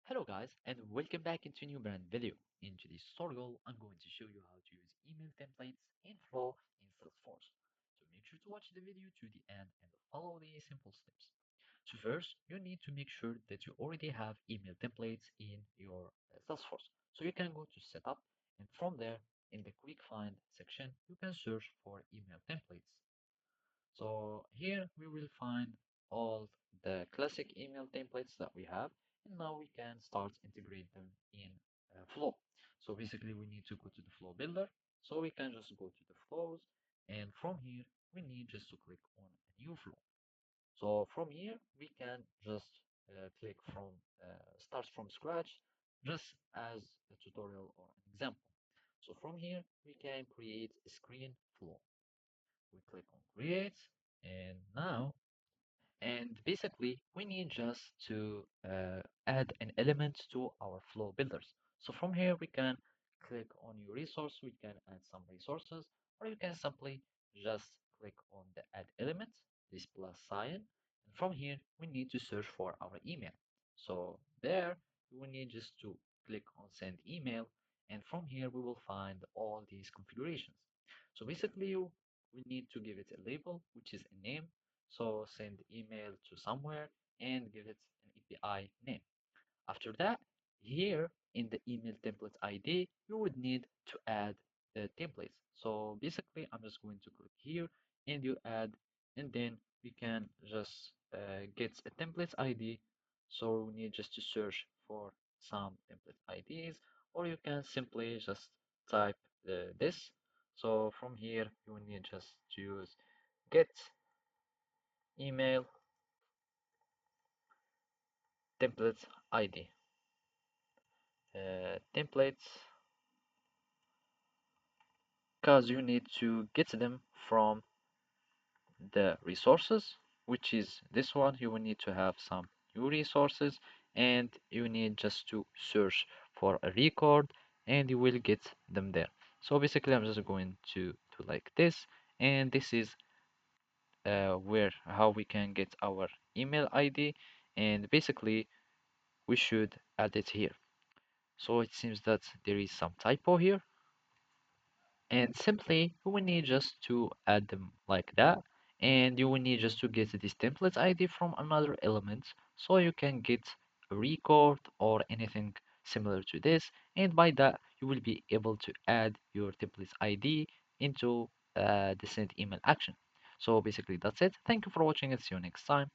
Hello guys and welcome back into a new brand video. In today's tutorial, I'm going to show you how to use email templates in Flow in Salesforce. So make sure to watch the video to the end and follow the simple steps. So first, you need to make sure that you already have email templates in your Salesforce. So you can go to Setup and from there, in the Quick Find section, you can search for email templates. So here we will find all the classic email templates that we have, and now we can start integrate them in Flow. So basically we need to go to the Flow Builder. So we can just go to the flows, and from here we need just to click on a new flow. So from here we can just click from start from scratch, just as a tutorial or an example. So from here we can create a screen flow. We click on create, and now and basically we need just to add an element to our flow builders. So from here we can click on your resource, we can add some resources, or you can simply just click on the add element, this plus sign, and from here we need to search for our email. So there we need just to click on send email, and from here we will find all these configurations. So basically we need to give it a label, which is a name. So send email to somewhere and give it an API name. After that, here in the email template ID, you would need to add the templates. So basically, I'm just going to click here and you add, and then we can just get a template ID. So we need just to search for some template IDs, or you can simply just type this. So from here, you will need just to use get email templates ID. Templates, because you need to get them from the resources, which is this one. You will need to have some new resources, and you need just to search for a record, and you will get them there. So basically, I'm just going to do like this, and this is where how we can get our email ID, and basically we should add it here. So it seems that there is some typo here, and simply you will need just to add them like that, and you will need just to get this template ID from another element so you can get a record or anything similar to this, and by that you will be able to add your template ID into the send email action. So basically that's it. Thank you for watching and see you next time.